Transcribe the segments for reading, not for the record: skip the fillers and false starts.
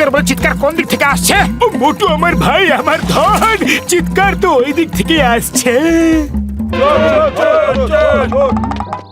চোর বলে চিৎকার কোন দিক থেকে আসছে? ও মোটু আমার ভাই, আমার ধন, চিৎকার তো ওই দিক থেকে আসছে।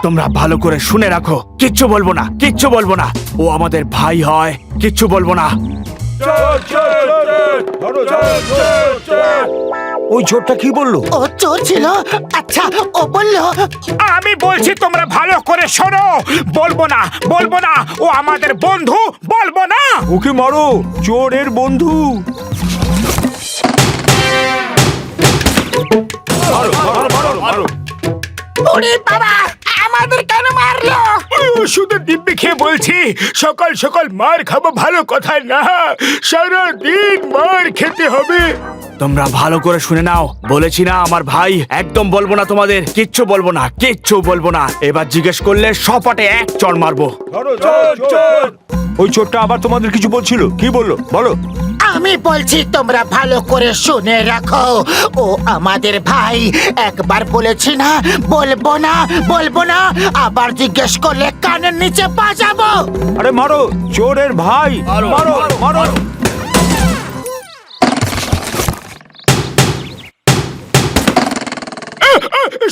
তোমরা ভালো করে শুনে রাখো, কিচ্ছু বলবো না, কিচ্ছু বলবো না। ও আমাদের ভাই হয়, কিচ্ছু বলবো না। ওই চোরটা কি বললো? ও চোর ছিল? আচ্ছা, ও বললো। আমি বলছি তোমরা ভালো করে শোনো। বলবো না, বলবো না, ও আমাদের বন্ধু, বলবো না। ওকে মারো, চোরের বন্ধু। মারো মারো মারো মারো। ওরে বাবা, আমাদের কেন মারলো? শুধু দিব্যি খেয়ে বলছি, সকাল সকাল মার খাবো ভালো কথা না, সারাদিন মার খেতে হবে। তোমরা ভালো করে শুনে নাও, বলেছি না আমার ভাই, একদম বলবো না তোমাদের, কিচ্ছু বলবো না, কিচ্ছু বলবো না। এবার জিজ্ঞেস করলে সপাটে এক চড় মারবো। ওই চোরটা আবার তোমাদের কিছু বলছিল, কি বললো বলো? আমি বলছি তোমরা ভালো করে শুনে রাখো, ও আমাদের ভাই। একবার বলেছি না বলবো না, বলবো না, আবার জিজ্ঞেস করলে কানের নিচে বাজাবো। আরে মারো, চোরের ভাই, মারো মারো।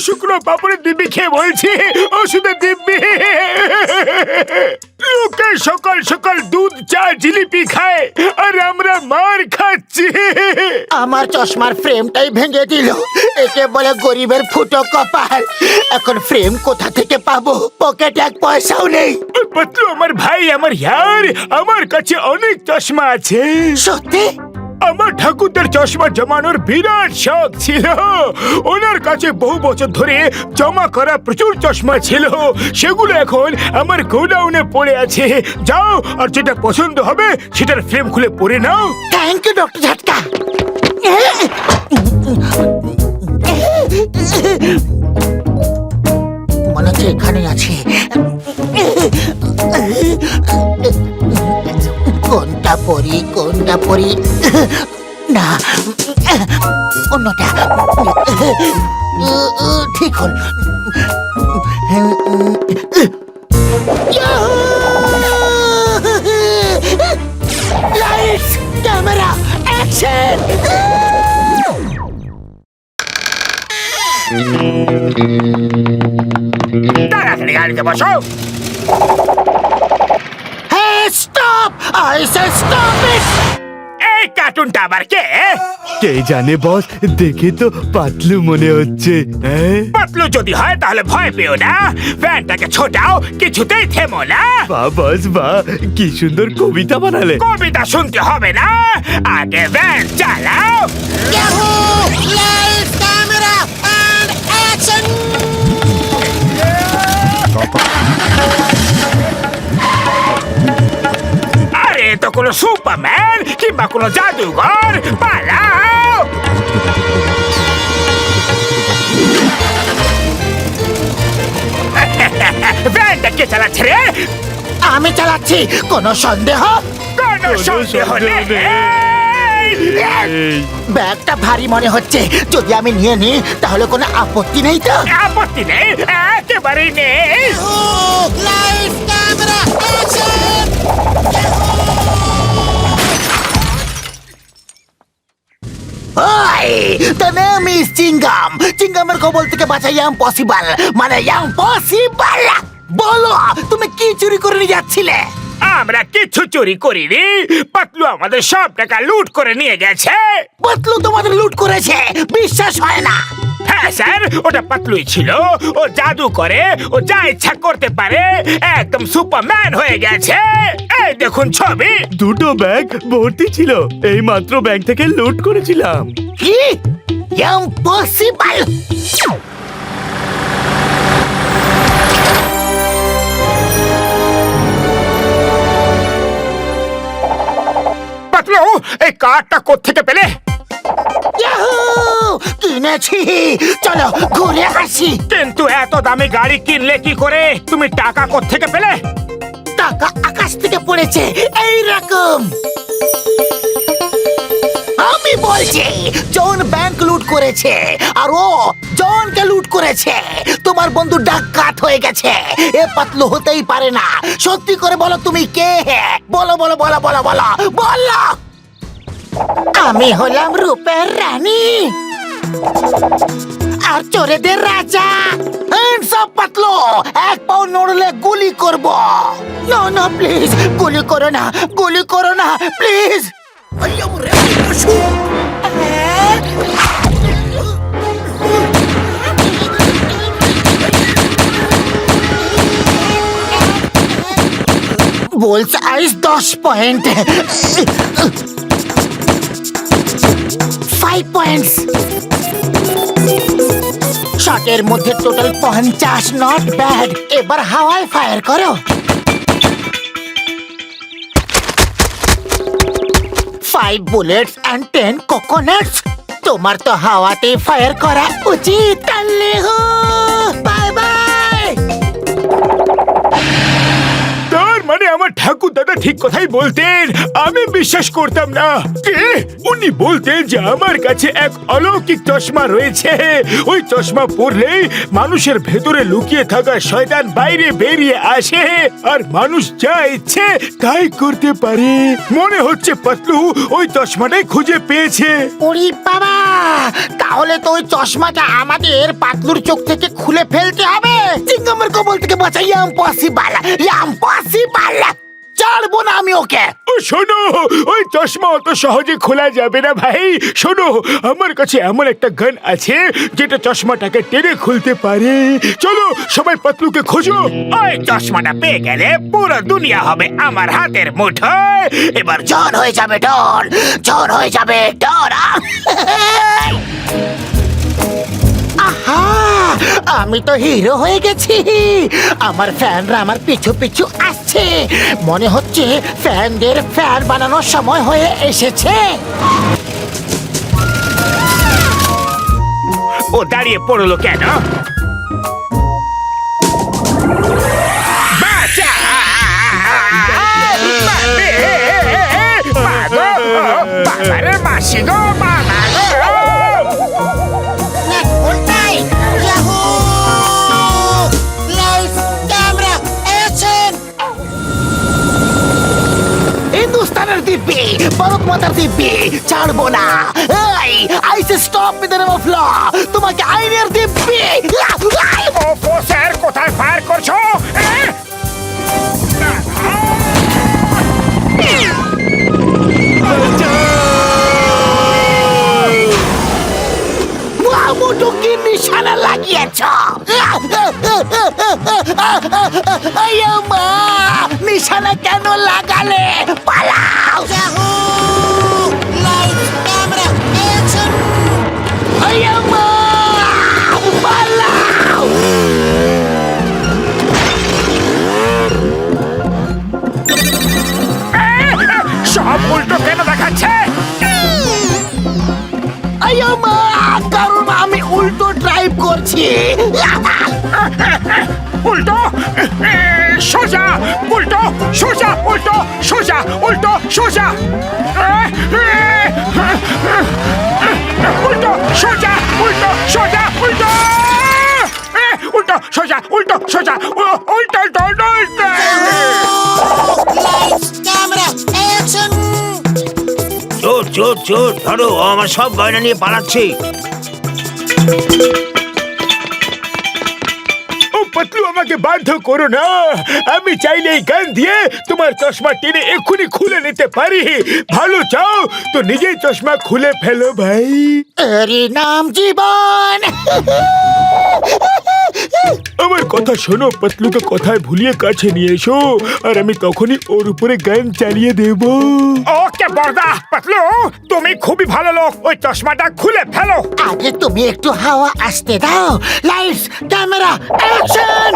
শুকনো পাপড়ের দিব্যি খেয়ে বলছি, ওষুধের দিব্যি। লোকে সকাল সকাল দুধ চা জিলিপি খায়, আর আমরা মার খাচ্ছি। আমার চশমার ফ্রেমটাই ভেঙে দিল, একে বলে গরিবের ফুটো কপাল। এখন ফ্রেম কোথা থেকে পাবো? পকেটে এক পয়সাও নেই। পাতলু আমার ভাই, আমার ইয়ার, আমার কাছে অনেক চশমা আছে। সত্যি? আমার ঠাকুরদার চশমা জমানোর বিরাট শখ ছিল। ওনার কাছে বহু বছর ধরে জমা করা প্রচুর চশমা ছিল, সেগুলো এখন আমার গোডাউনে পড়ে আছে। যাও, আর যেটা পছন্দ হবে সেটার ফ্রেম খুলে পরে নাও। Thank you doctor Jhatka. মনে হচ্ছে এখানে আছে। কোনটা পরি, কোনটা পরি? না, অন্যটা ঠিক হল। Lights, camera, action! তাড়াতাড়ি গাড়িতে বসো। Hey, stop! I said stop it! এই কার্টুনটা আবার কে? কে জানে বস, দেখে তো পাতলু মনে হচ্ছে। পাতলু যদি হয় তাহলে ভয় পেও না, ফ্যানটাকে ছোটাও, কিছুতেই থেমো না। বাহ বস বাহ, কি সুন্দর কবিতা বানালে। কবিতা শুনতে হবে না, আগে ভ্যান চালাও। Yahoo! Lights, camera, and action! আরে তো কোনো সুপারম্যান কিংবা কোনো জাদুঘর, পালাও। ভ্যানটা কে চালাচ্ছে রে? আমি চালাচ্ছি, কোনো সন্দেহ? কোনো সন্দেহ নেই। ব্যাগটা ভারী মনে হচ্ছে, যদি আমি নিয়ে নিই তাহলে কোনো আপত্তি নেই তো? আপত্তি নেই, একেবারেই নেই। Lights, camera, action! ওই, the name is চিঙ্গাম। চিঙ্গামের কবল থেকে বাঁচা ইম্পসিবল, মানে ইম্পসিবল। বলো, তুমি কি চুরি করে নিয়ে যাচ্ছিলে? আমরা কিছু চুরি করিনি, পাতলু আমাদের সব টাকা লুট করে নিয়ে গেছে। পাতলু তোমাদের লুট করেছে? বিশ্বাস হয় না। হ্যাঁ স্যার, ওটা পাতলুই ছিল। ও জাদু করে, ও যা ইচ্ছা করতে পারে, একদম সুপারম্যান হয়ে গেছে। এই দেখুন ছবি। দুটো ব্যাগ ভর্তি ছিল, এই মাত্র ব্যাগ থেকে লুট করেছিলাম। কি? ইম্পসিবল! পাতলু, এই কার্ডটা কোত্থেকে পেলে? ইয়াহু! কিনেছি, চলো ঘুরে আসি। কিন্তু এত দামি গাড়ি কিনলে কি করে? তুমি টাকা কোত্থেকে পেলে? টাকা আকাশ থেকে পড়েছে এই রকম। আমি বলছি, জন ব্যাংক লুট করেছে, আর ও জনকে লুট করেছে। তোমার বন্ধু ডাকাত হয়ে গেছে। এ পাতলু হতেই পারে না। সত্যি করে বলো তুমি কে? বলো বলো বলো বলো বলো বলো। আমি হলাম রূপের রানী আর চোরেদের রাজা। হ্যান্ডস আপ পাতলু, এক পাও নড়লে গুলি করব। না না প্লিজ, গুলি করো না, গুলি করো না প্লিজ। বলস আইস 10 পয়েন্ট, 5 পয়েন্টস। শটের মধ্যে টোটাল 50, নট ব্যাড। এবার হাওয়ায় ফায়ার করো। 5 বুলেটস এন্ড 10 কোকোনাটস। তোমার তো হাওয়াতে ফায়ার করা উচিত। টানলে হো, বাই বাই। তার মানে আমার ঠাকুর দাদা ঠিক কথাই বলতেন, আমি বিশ্বাস করতাম না। কি? উনি বলতেন যে আমার কাছে এক অলৌকিক চশমা রয়েছে। ওই চশমা পরলেই মানুষের ভেতরে লুকিয়ে থাকা শয়তান বাইরে বেরিয়ে আসে আর মানুষ যা ইচ্ছে তাই করতে পারে। মনে হচ্ছে পাতলু ওই চশমাটাই খুঁজে পেয়েছে। ওরে বাবা, তাহলে তো ওই চশমাটা আমাদের পাতলুর চোখ থেকে খুলে ফেলতে হবে। চিঙ্গামের কবল থেকে বাঁচাই ইম্পসিবল, ইম্পসিবল। ছাড়বো না আমি ওকে। ও শোনো, ওই চশমা অত সহজে খোলা যাবে না ভাই। শোনো, আমার কাছে এমন একটা গান আছে যেটা চশমাটাকে টেনে খুলতে পারে। চলো সবাই পাতলুকে খোঁজো। ওই চশমাটা পেয়ে গেলে পুরো দুনিয়া হবে আমার হাতের মুঠোয়। এবার জন হয়ে যাবে ডন, জন হয়ে যাবে ডন। আহা, আমি তো হিরো হয়ে গেছি। আমার ফ্যানরা আমার পিছু পিছু আসছে। মনে হচ্ছে ফ্যানদের ফ্যান বানানোর সময় হয়ে এসেছে। ও দাঁড়িয়ে পড়লো কেন? বাঁচা! বাবা! বাবা! বাবারে মাসি গো, বাবা গো! হিন্দুস্তানের দিব্যি, ভারত মাতার দিব্যি, ছাড়বো না। এই, I say stop with the name of law. তোমাকে আইনের দিব্যি। ওফো স্যার, কোথায় ফায়ার করছো? মোটু কি নিশানা লাগিয়েছ? মা, নিশানা কেন লাগালে? পালাও! মা, পালাও! সব উল্টো কেন দেখাচ্ছে? মা, কারণ আমি উল্টো ড্রাইভ করছি। উল্টো সোজা, উল্টো সোজা, উল্টো সোজা, উল্টো সোজা, উল্টো সোজা, উল্টো সোজা, উল্টো উল্টো সোজা, উল্টো সোজা, উল্টো উল্টো। চোর চোর চোর, ধরো, ও আমার সব গয়না নিয়ে পালাচ্ছে। ও পাতলু, আমাকে বাধ্য করো না। আমি চাইলে এই গান দিয়ে তোমার চশমা টেনে এক্ষুনি খুলে নিতে পারি। ভালো চাও তো নিজেই চশমা খুলে ফেলো ভাই। এরই নাম জীবন। আমার কথা শোনো, পাতলুকে কথায় ভুলিয়ে কাছে নিয়ে এসো আর আমি তখনই ওর উপরে গান চালিয়ে দেব। ওকে বর্দা, পাতলু তুমি খুবই ভালো লোক, ওই চশমাটা খুলে ফেলো। আগে তুমি একটু হাওয়া আসতে দাও। Lights, camera, action!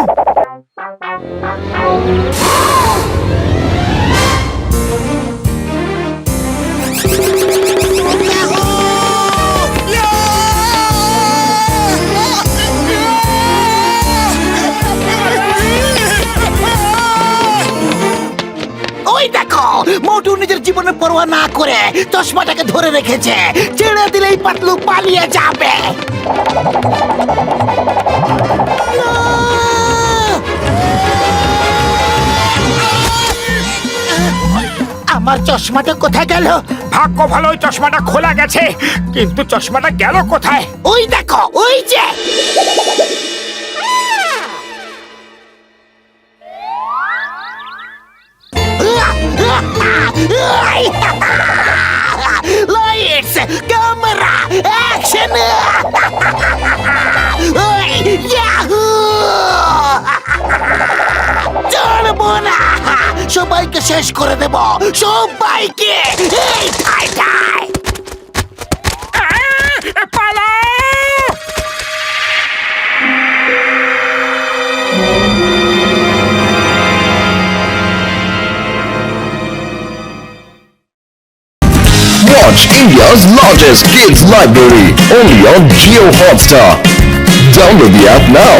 ওই দেখো, মোটু নিজের জীবনে পরোয়া না করে চশমাটাকে ধরে রেখেছে। ছেড়ে দিলেই পাতলু পালিয়ে যাবে। আমার চশমাটা কোথায় গেল? ভাগ্য ভালো ওই চশমাটা খোলা গেছে, কিন্তু চশমাটা গেল কোথায়? ওই দেখো, ওই যে। Lights, camera, action! Yahoo! চলবো না, সবাইকে শেষ করে দেব, সবাইকে। এই ঠাই পালাও! Watch India's largest kids library only on Jio Hotstar. Download the app now.